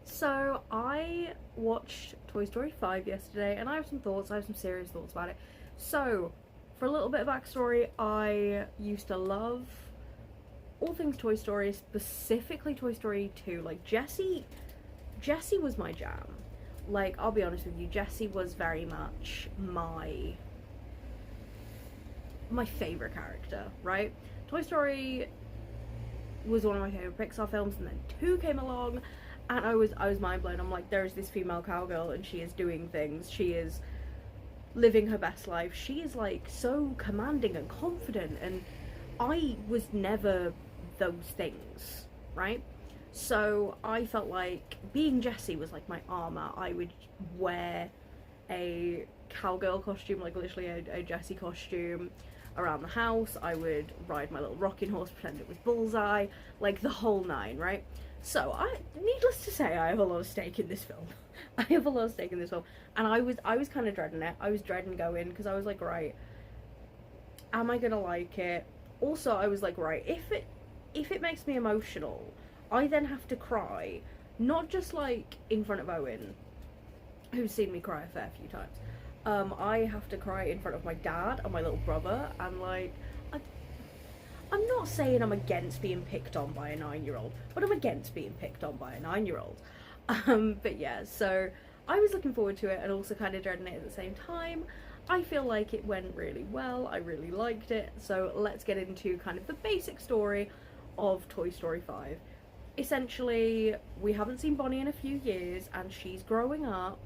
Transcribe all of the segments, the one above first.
So I watched Toy Story 5 yesterday and I have some thoughts, I have some serious thoughts about it. So, for a little bit of backstory, I used to love all things Toy Story, specifically Toy Story 2. Like Jessie was my jam. Like, I'll be honest with you, Jessie was very much my favorite character, right? Toy Story was one of my favorite Pixar films, and then 2 came along, and I was mind blown. I'm like, there's this female cowgirl, and she is doing things. She is living her best life. She is like so commanding and confident, and I was never those things, right? So I felt like being Jessie was like my armor. I would wear a cowgirl costume, like literally a Jessie costume around the house. I would ride my little rocking horse, pretend it was Bullseye, like the whole nine, right? So needless to say, I have a lot of stake in this film. I have a lot of stake in this film, and I was kind of dreading it. I was dreading going because I was like, right, am I gonna like it? Also, I was like, right, if it makes me emotional, I then have to cry, not just like in front of Owen, who's seen me cry a fair few times. I have to cry in front of my dad and my little brother, and like, I'm not saying I'm against being picked on by a 9-year-old, but I'm against being picked on by a 9-year-old. But yeah, so I was looking forward to it and also kind of dreading it at the same time. I feel like it went really well. I really liked it. So let's get into kind of the basic story of Toy Story 5. Essentially, we haven't seen Bonnie in a few years, and she's growing up,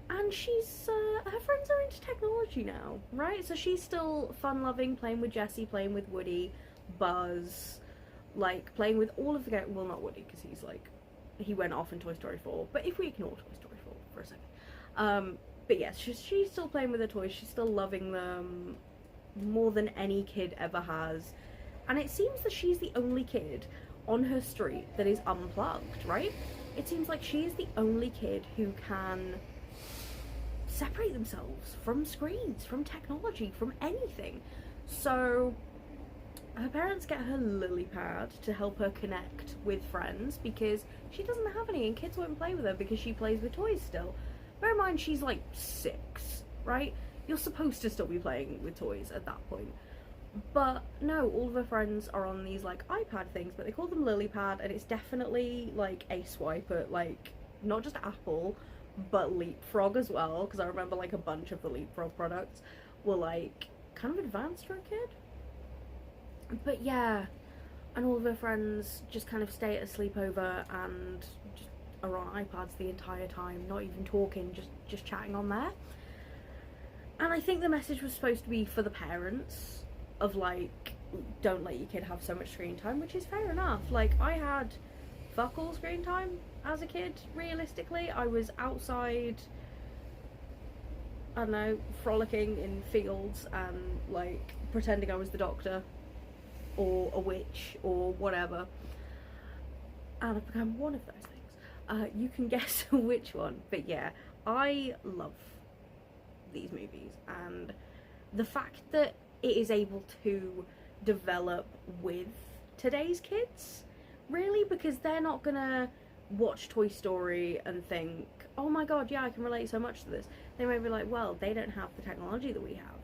and her friends are into technology now, right? So she's still fun-loving, playing with Jessie, playing with Woody, Buzz, like playing with all of the guys. Well, not Woody, because he went off in Toy Story 4. But if we ignore Toy Story 4 for a second, but yes, she's still playing with her toys. She's still loving them more than any kid ever has, and it seems that she's the only kid on her street that is unplugged, right? It seems like she is the only kid who can separate themselves from screens, from technology, from anything. So her parents get her lily pad to help her connect with friends because she doesn't have any, and kids won't play with her because she plays with toys still. Bear in mind, she's like 6, right? You're supposed to still be playing with toys at that point. But no, all of her friends are on these like iPad things, but they call them lily pad, and it's definitely like a swipe at like not just Apple but Leapfrog as well, because I remember like a bunch of the Leapfrog products were like kind of advanced for a kid. But yeah, and all of her friends just kind of stay at a sleepover and just are on iPads the entire time, not even talking, just chatting on there. And I think the message was supposed to be for the parents of like, don't let your kid have so much screen time, which is fair enough. Like, I had fuck all screen time as a kid, realistically. I was outside, I don't know, frolicking in fields and like pretending I was the doctor or a witch or whatever, and I've become one of those things. You can guess which one, but yeah, I love these movies, and the fact that it is able to develop with today's kids, really, because they're not gonna watch Toy Story and think, oh my god, yeah, I can relate so much to this. They may be like, well, they don't have the technology that we have.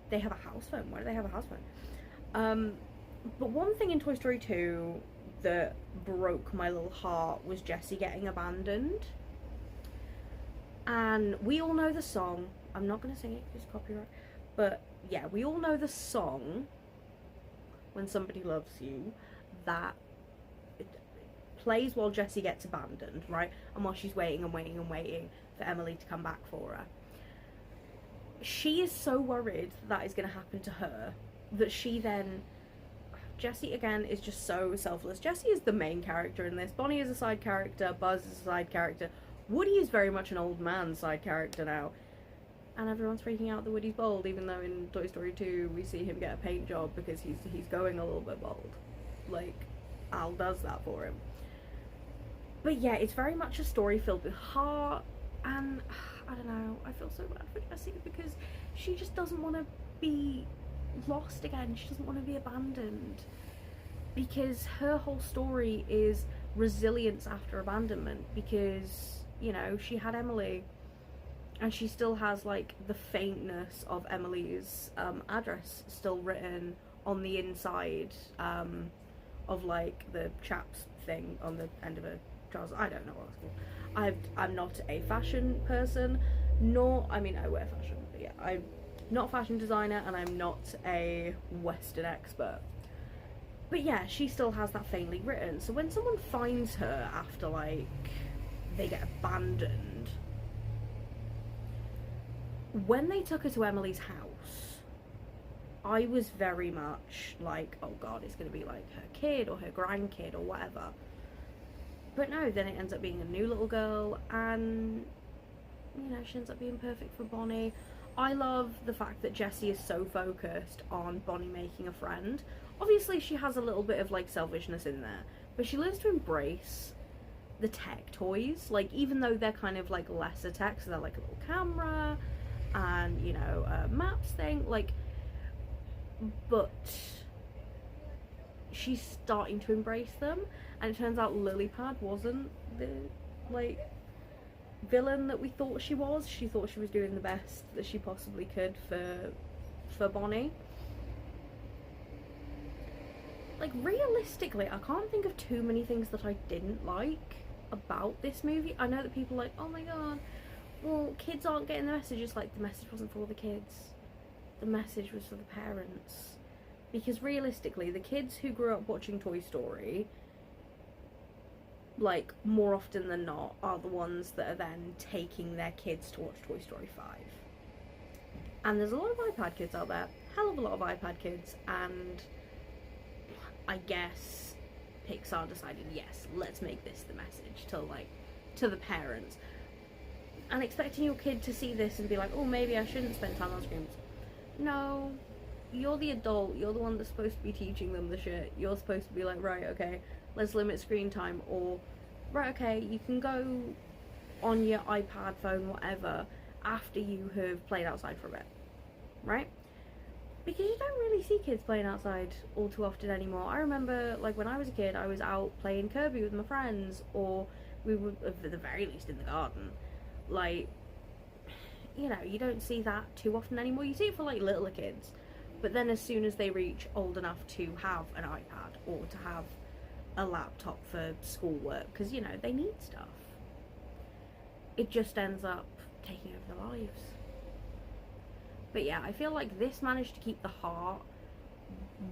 They have a house phone. Why do they have a house phone? But one thing in Toy Story 2 that broke my little heart was Jessie getting abandoned. And we all know the song. I'm not going to sing it because it's copyright. But yeah, we all know the song, When Somebody Loves You, that it plays while Jessie gets abandoned, right? And while she's waiting and waiting and waiting for Emily to come back for her. She is so worried that is going to happen to her that she then... Jessie, again, is just so selfless. Jessie is the main character in this. Bonnie is a side character. Buzz is a side character. Woody is very much an old man side character now. And everyone's freaking out that Woody's bald, even though in Toy Story 2 we see him get a paint job because he's going a little bit bald. Like, Al does that for him. But yeah, it's very much a story filled with heart, and I don't know, I feel so bad for Jessie because she just doesn't want to be lost again. She doesn't want to be abandoned, because her whole story is resilience after abandonment, because, you know, she had Emily, and she still has like the faintness of Emily's address still written on the inside of like the chaps thing on the end of a trouser. I don't know what it's called. I'm not a fashion person, nor, I mean, I wear fashion, but yeah, I'm not a fashion designer and I'm not a Western expert. But yeah, she still has that faintly written. So when someone finds her after, like, they get abandoned, when they took her to Emily's house, I was very much like, oh god, it's going to be like her kid or her grandkid or whatever. But no, then it ends up being a new little girl, and, you know, she ends up being perfect for Bonnie. I love the fact that Jessie is so focused on Bonnie making a friend. Obviously, she has a little bit of, like, selfishness in there, but she learns to embrace the tech toys. Like, even though they're kind of, like, lesser tech, so they're, like, a little camera and, you know, a maps thing, like, but she's starting to embrace them, and it turns out Lilypad wasn't the, like, villain that we thought she was. She thought she was doing the best that she possibly could for Bonnie. Like, realistically, I can't think of too many things that I didn't like about this movie. I know that people are like, oh my god, well, kids aren't getting the message. It's like, the message wasn't for the kids. The message was for the parents. Because realistically, the kids who grew up watching Toy Story, like, more often than not, are the ones that are then taking their kids to watch Toy Story 5. And there's a lot of iPad kids out there. Hell of a lot of iPad kids, and I guess Pixar decided, yes, let's make this the message to, like, to the parents. And expecting your kid to see this and be like, oh, maybe I shouldn't spend time on screens. No, you're the adult. You're the one that's supposed to be teaching them the shit. You're supposed to be like, right, okay, let's limit screen time. Or, right, okay, you can go on your iPad, phone, whatever, after you have played outside for a bit. Right? Because you don't really see kids playing outside all too often anymore. I remember, like, when I was a kid, I was out playing Kirby with my friends, or we were, at the very least, in the garden. Like, you know, you don't see that too often anymore. You see it for, like, littler kids. But then as soon as they reach old enough to have an iPad or to have a laptop for schoolwork, because, you know, they need stuff, it just ends up taking over their lives. But yeah, I feel like this managed to keep the heart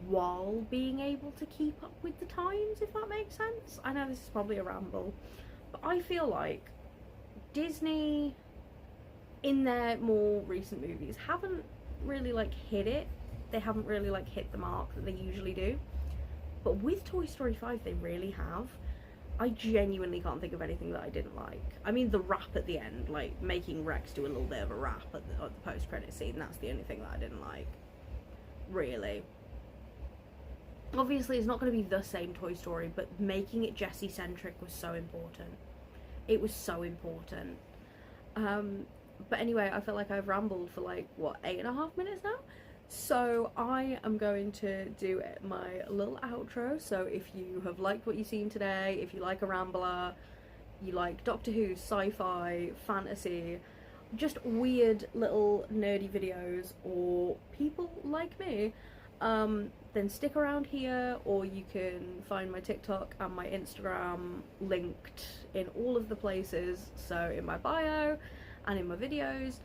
while being able to keep up with the times, if that makes sense. I know this is probably a ramble, but I feel like Disney, in their more recent movies, haven't really, like, hit it. They haven't really, like, hit the mark that they usually do. But with Toy Story 5, they really have. I genuinely can't think of anything that I didn't like. I mean, the rap at the end, like, making Rex do a little bit of a rap at the post-credit scene, that's the only thing that I didn't like. Really. Obviously, it's not going to be the same Toy Story, but making it Jessie-centric was so important. It was so important. But anyway, I feel like I've rambled for, like, what, 8.5 minutes now? So I am going to do my little outro. So if you have liked what you've seen today, if you like a rambler, you like Doctor Who, sci-fi, fantasy, just weird little nerdy videos, or people like me, then stick around here, or you can find my TikTok and my Instagram linked in all of the places, so in my bio and in my videos,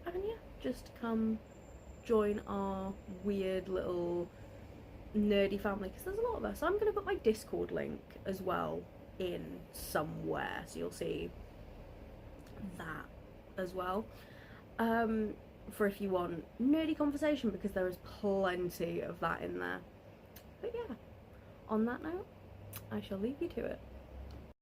and yeah, just come join our weird little nerdy family, because there's a lot of us. I'm going to put my Discord link as well in somewhere, so you'll see that as well, for if you want nerdy conversation, because there is plenty of that in there. But yeah, on that note, I shall leave you to it.